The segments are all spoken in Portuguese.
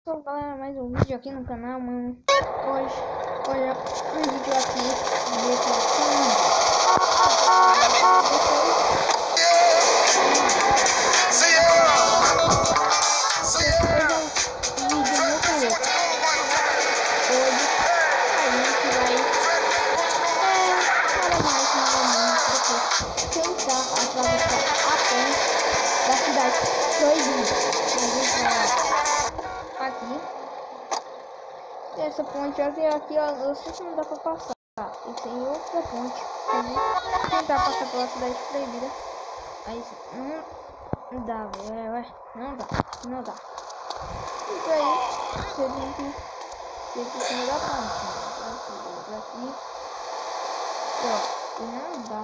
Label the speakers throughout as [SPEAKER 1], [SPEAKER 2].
[SPEAKER 1] Então galera, mais um vídeo aqui no canal, mano. Hoje, olha, um vídeo aqui de tentar atravessar a ponte da cidade proibida. Aqui, essa ponte aqui, ó, eu sei que não dá pra passar. E tem outra ponte, tentar passar pela cidade proibida. Aí não dá, velho, não dá. Isso aí, você tem que ir por cima da ponte, aqui. Ó, e não dá,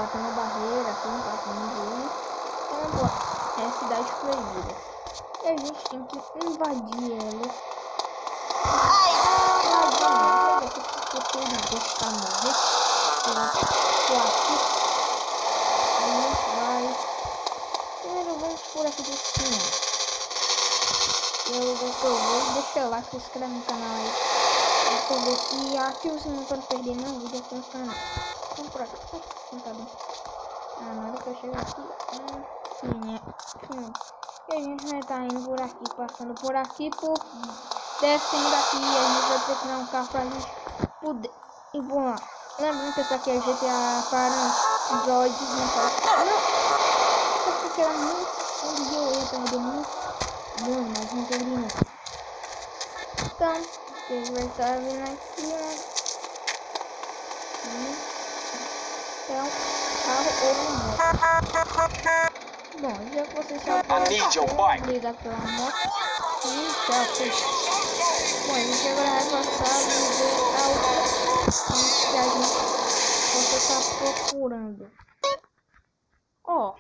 [SPEAKER 1] tem uma barreira, aqui não dá pra ninguém. Então, é a cidade proibida. E a gente tem que invadir ela. Porque não deixar morrer. A gente vai. Primeiro vamos por aqui de cima. Deixa o like, se inscreve no canal aí. E ativa o sininho para não perder nenhum vídeo aqui no canal. Vamos por aqui. Na hora que eu chegar aqui. E a gente vai estar indo por aqui, passando por aqui, descendo aqui, e a gente vai precisar um carro pra gente poder ir por lá. Lembrando que isso aqui é GTA para Android, não pode. Não! Só porque era muito. Onde eu ia perder muito dano, mas não perdi não. Então, ele vai estar vindo aqui, né? É um carro ou uma moto. Bom, já que você sabe ligar pela moto e tchau, bom, a gente agora vai passar a ver a outra que a gente está procurando. Ó,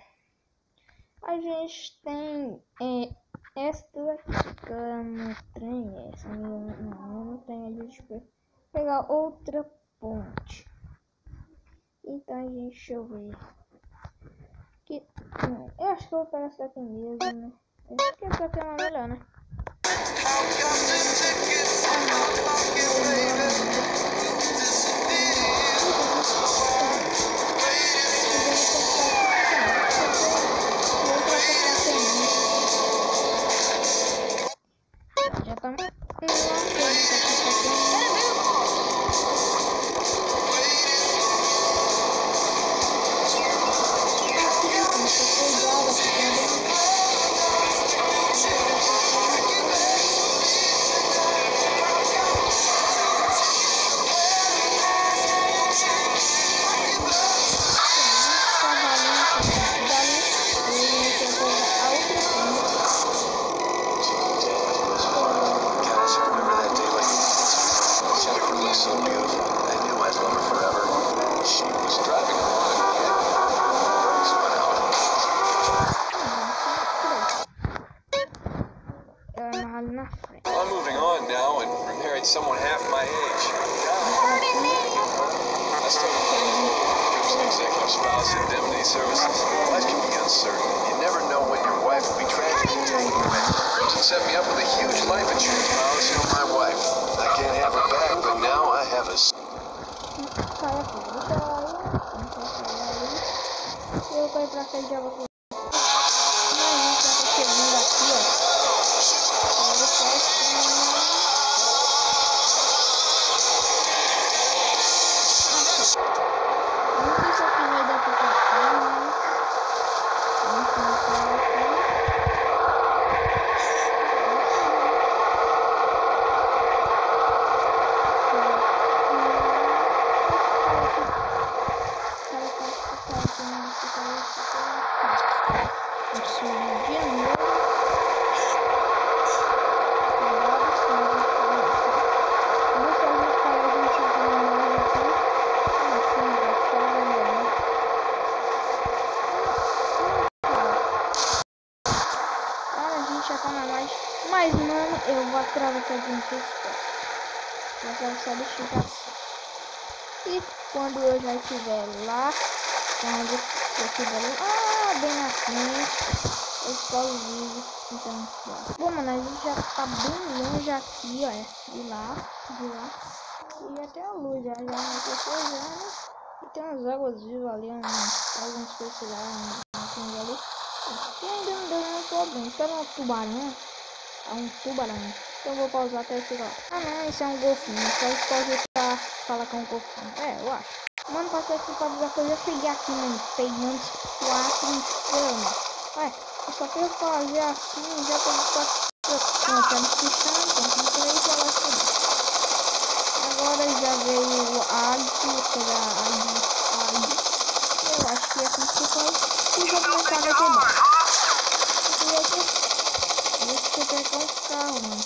[SPEAKER 1] a gente tem esta no trem, essa não tem, a gente vai pegar outra ponte. Então a gente, deixa eu ver. Eu acho que eu vou pegar essa daqui mesmo, né? Esse aqui é pra ter uma melhor, né? Já tá
[SPEAKER 2] I'm moving on now and married someone half my age. I started through executive spouse indemnity services. Life can be uncertain. You never know when your wife will be tragically taken away. Crimson set me up with a huge life insurance policy on my wife. I can't have her back, but now I have a...
[SPEAKER 1] Mas mano, eu vou atravessar de um texto. Vou atravessar de esticação. E quando eu já estiver lá, bem na frente, explosivo. Então, bom, mano, a gente já tá bem longe aqui, ó. De lá. E até a luz já anoiteceu já, né? E tem umas águas vivas ali, alguns coisas lá, ali. E ainda não deu nenhum problema. Isso era um tubarão. É um tubarão. Eu vou pausar até chegar. Ah não, isso é um golfinho. Só pode falar com um golfinho. É, eu acho. Mano, passei aqui pra avisar que eu já cheguei aqui, mano. Pegando 4 estrelas. Ué, eu só queria fazer assim, já peguei 4 estrelas. Não, tá me puxando, então não queria ir lá chegar. Agora já veio a águia, pegar a águia. Eu acho que é assim que faz. E já começar a quebrar. Deixa eu pegar um carro, mano.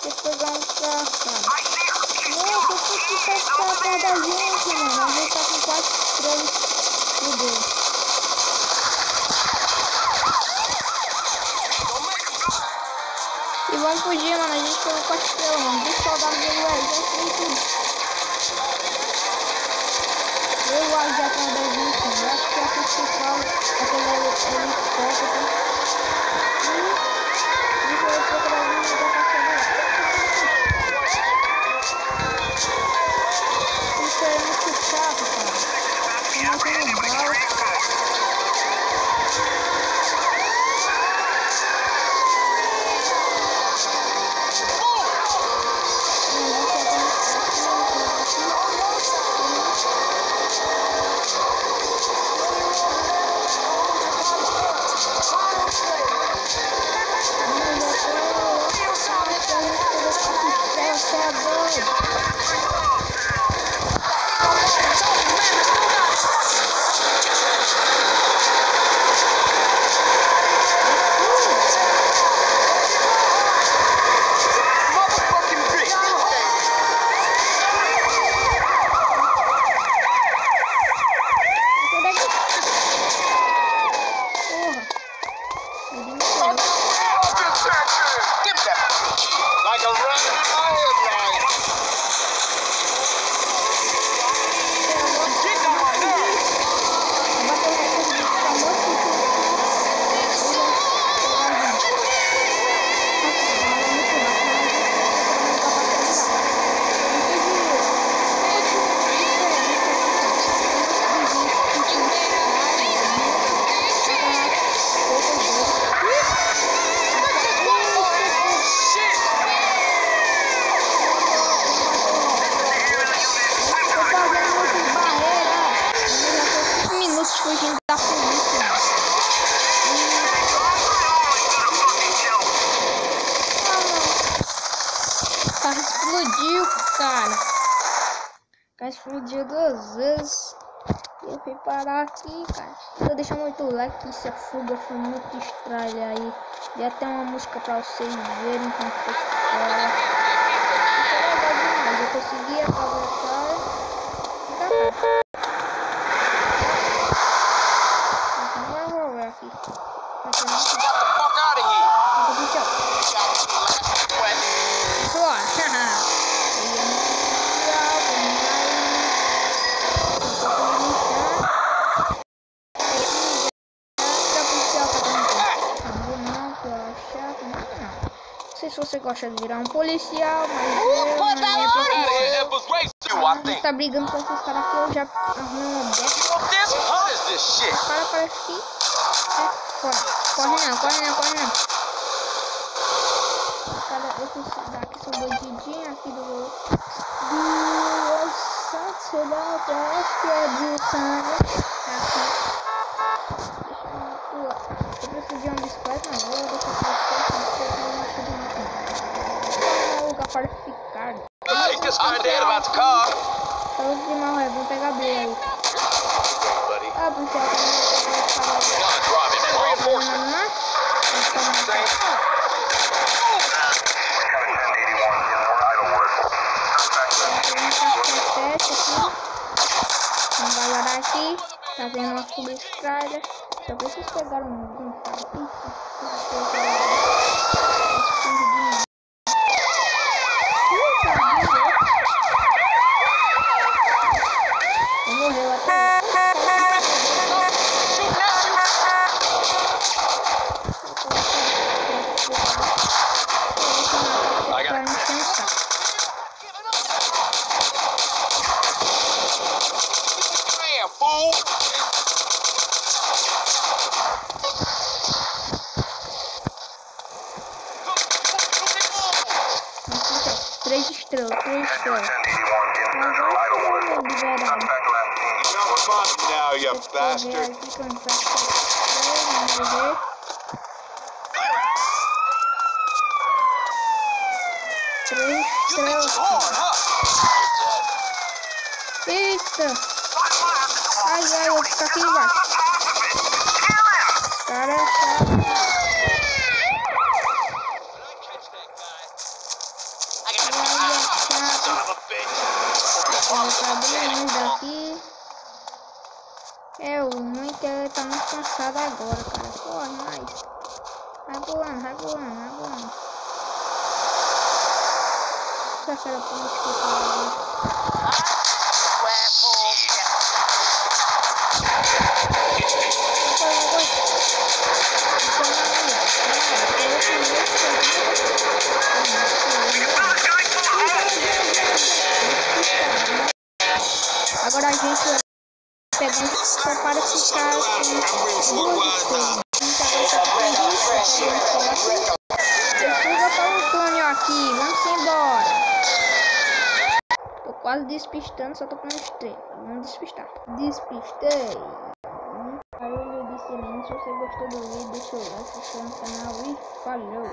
[SPEAKER 1] Deixa eu pegar um carro, cara. Nossa, eu tenho que estar atrás da gente, mano. A gente tá com 4 estrelas. Meu Deus. E vamos fugir, mano. A gente pegou 4 estrelas, mano. Dos soldados do exército e tudo. Eu acho que atrás da gente, mano. Eu acho que é aquele pessoal, aquele helicóptero. E foi procurar vir da passada lá. Isso é muito chato, cara. Não tem bala. Explodiu, cara. Explodiu 2 vezes. Eu fui parar aqui, cara. Eu deixo muito like, que a fuga foi muito estranha aí. E até uma música pra vocês verem como foi fora. Foi legal demais. Eu consegui atravessar. Então vou ver aqui. Não sei se você gosta de virar um policial, mas na minha profissão. Você tá brigando com esses caras aqui, eu já arrumei uma beca. O cara parece que é foda. Corre não. Cara, esses daqui são bandidinhos aqui do Santos, sei lá, acho que é do Santos. Eu preciso de uma bicicleta, não vou deixar pra lugar para ficar. Todos de mal, vamos pegar a B aí. Ah, policial, vamos galera aqui, tá vendo uma substrada. Só preciso pegar um carro. Morreu até. estrelas, 3 estrelas. Agora eu de verdade.
[SPEAKER 2] Now, you bastard.
[SPEAKER 1] Aqui que eu não vamos ver. 3 estrelas. Eita! Ai, ai, eu vou ficar aqui embaixo. Cara, daqui. É, o ruim que ele tá muito cansado agora, cara. Corre mais. Vai voando, vai voando, vai voando. Essa cara pra me escutar. Agora a gente vai pegando só para ficar com 2 estrelas. Eu vou botar um túnel aqui, vamos embora. Tô quase despistando, só tô com 1 estrela. Vamos despistar. Despistei. Aí eu disse, se você gostou do vídeo, deixa o like, se inscreva no canal e falou.